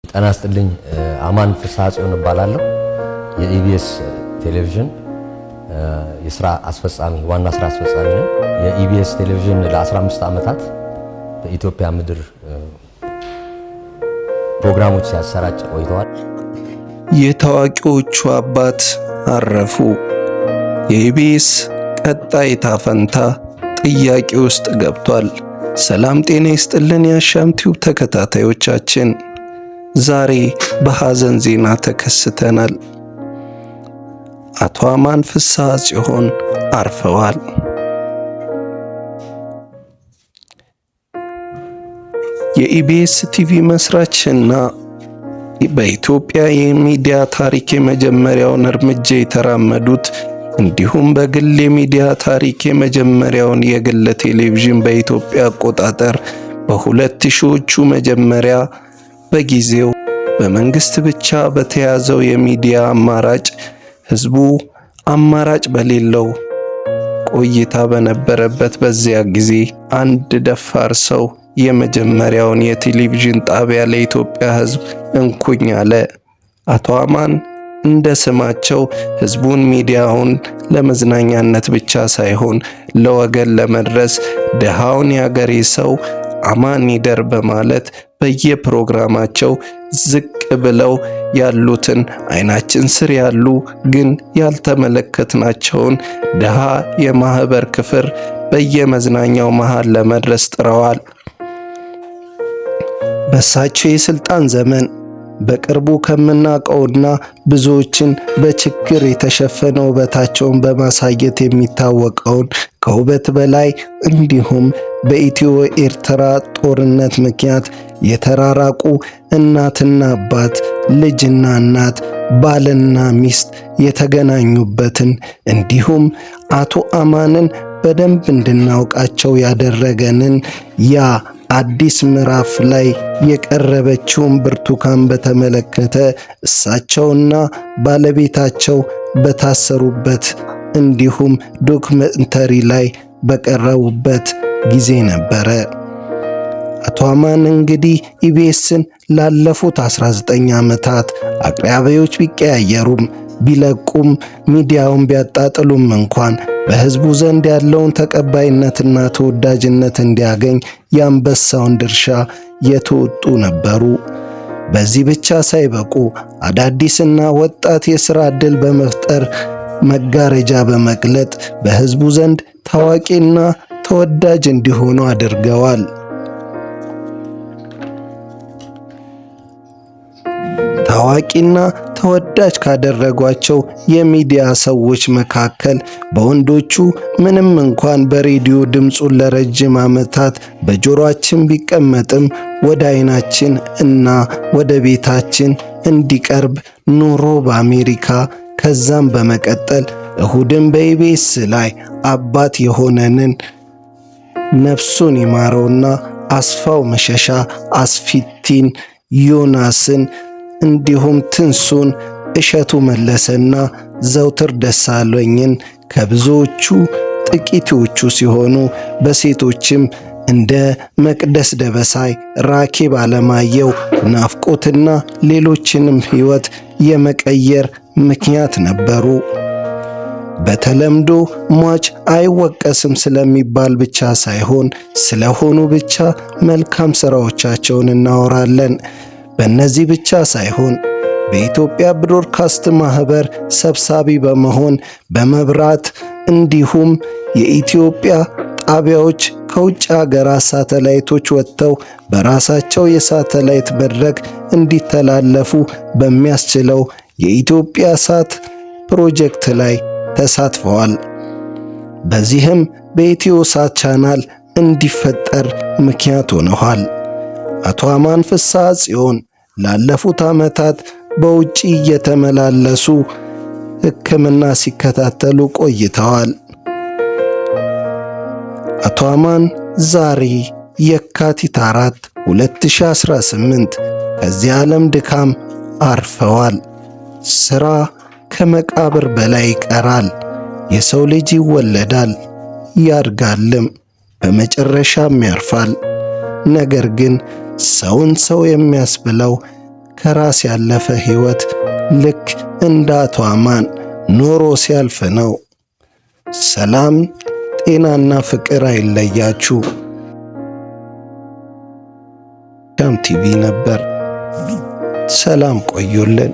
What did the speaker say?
ጤና ይስጥልኝ። አማን ፍስሐ ጽዮን እባላለሁ። የኢቢኤስ ቴሌቪዥን የሥራ አስፈጻሚ ዋና ሥራ አስፈጻሚ ነኝ። የኢቢኤስ ቴሌቪዥን ለ15 ዓመታት በኢትዮጵያ ምድር ፕሮግራሞች ሲያሰራጭ ቆይተዋል። የታዋቂዎቹ አባት አረፉ። የኢቢኤስ ቀጣይ ዕጣ ፈንታ ጥያቄ ውስጥ ገብቷል። ሰላም ጤና ይስጥልን የአሻም ቲዩብ ተከታታዮቻችን፣ ዛሬ በሐዘን ዜና ተከስተናል። አቶ አማን ፍስሐ ጽዮን አርፈዋል። የኢቢኤስ ቲቪ መስራችና በኢትዮጵያ የሚዲያ ታሪክ የመጀመሪያውን እርምጃ የተራመዱት እንዲሁም በግል የሚዲያ ታሪክ የመጀመሪያውን የግል ቴሌቪዥን በኢትዮጵያ አቆጣጠር በ2000ዎቹ መጀመሪያ በጊዜው በመንግስት ብቻ በተያዘው የሚዲያ አማራጭ ህዝቡ አማራጭ በሌለው ቆይታ በነበረበት በዚያ ጊዜ አንድ ደፋር ሰው የመጀመሪያውን የቴሌቪዥን ጣቢያ ለኢትዮጵያ ህዝብ እንኩኝ አለ። አቶ አማን እንደ ስማቸው ህዝቡን ሚዲያውን ለመዝናኛነት ብቻ ሳይሆን ለወገን ለመድረስ ደሃውን ያገሬ ሰው አማን ይደር በማለት በየፕሮግራማቸው ዝቅ ብለው ያሉትን አይናችን ስር ያሉ ግን ያልተመለከትናቸውን ደሃ የማህበር ክፍል በየመዝናኛው መሃል ለመድረስ ጥረዋል። በሳቸው የስልጣን ዘመን በቅርቡ ከምናውቀውና ብዙዎችን በችግር የተሸፈነ ውበታቸውን በማሳየት የሚታወቀውን ከውበት በላይ እንዲሁም በኢትዮ ኤርትራ ጦርነት ምክንያት የተራራቁ እናትና አባት፣ ልጅና እናት፣ ባልና ሚስት የተገናኙበትን እንዲሁም አቶ አማንን በደንብ እንድናውቃቸው ያደረገንን ያ አዲስ ምዕራፍ ላይ የቀረበችውን ብርቱካን በተመለከተ እሳቸውና ባለቤታቸው በታሰሩበት እንዲሁም ዶክመንተሪ ላይ በቀረቡበት ጊዜ ነበረ። አቶ አማን እንግዲህ ኢቢኤስን ላለፉት 19 ዓመታት አቅራቢዎች ቢቀያየሩም ቢለቁም ሚዲያውን ቢያጣጥሉም እንኳን በህዝቡ ዘንድ ያለውን ተቀባይነትና ተወዳጅነት እንዲያገኝ የአንበሳውን ድርሻ የተወጡ ነበሩ። በዚህ ብቻ ሳይበቁ አዳዲስና ወጣት የሥራ ዕድል በመፍጠር መጋረጃ በመግለጥ በህዝቡ ዘንድ ታዋቂና ተወዳጅ እንዲሆኑ አድርገዋል። ታዋቂና ተወዳጅ ካደረጓቸው የሚዲያ ሰዎች መካከል በወንዶቹ ምንም እንኳን በሬዲዮ ድምፁን ለረጅም ዓመታት በጆሮአችን ቢቀመጥም ወደ አይናችን እና ወደ ቤታችን እንዲቀርብ ኑሮ በአሜሪካ ከዛም በመቀጠል እሁድን በኢቢኤስ ላይ አባት የሆነንን ነፍሱን ይማረውና አስፋው መሸሻ፣ አስፊቲን፣ ዮናስን እንዲሁም ትንሱን፣ እሸቱ መለሰና ዘውትር ደሳለኝን ከብዙዎቹ ጥቂቶቹ ሲሆኑ በሴቶችም እንደ መቅደስ ደበሳይ፣ ራኬብ አለማየሁ፣ ናፍቆትና ሌሎችንም ሕይወት የመቀየር ምክንያት ነበሩ። በተለምዶ ሟች አይወቀስም ስለሚባል ብቻ ሳይሆን ስለሆኑ ብቻ መልካም ሥራዎቻቸውን እናወራለን። በእነዚህ ብቻ ሳይሆን በኢትዮጵያ ብሮድካስት ማህበር ሰብሳቢ በመሆን በመብራት እንዲሁም የኢትዮጵያ ጣቢያዎች ከውጭ ሀገራት ሳተላይቶች ወጥተው በራሳቸው የሳተላይት መድረክ እንዲተላለፉ በሚያስችለው የኢትዮጵያ ሳት ፕሮጀክት ላይ ተሳትፈዋል። በዚህም በኢትዮ ሳት ቻናል እንዲፈጠር ምክንያት ሆነዋል። አቶ አማን ፍስሐ ጽዮን ላለፉት ዓመታት በውጪ እየተመላለሱ ሕክምና ሲከታተሉ ቆይተዋል። አቶ አማን ዛሬ የካቲት 4 2018 ከዚህ ዓለም ድካም አርፈዋል። ሥራ ከመቃብር በላይ ይቀራል። የሰው ልጅ ይወለዳል፣ ያድጋልም፣ በመጨረሻም ያርፋል። ነገር ግን ሰውን ሰው የሚያስብለው ከራስ ያለፈ ሕይወት ልክ እንደ አቶ አማን ኖሮ ሲያልፍ ነው። ሰላም፣ ጤናና ፍቅር አይለያችሁ። ቲቪ ነበር። ሰላም ቆዩልን።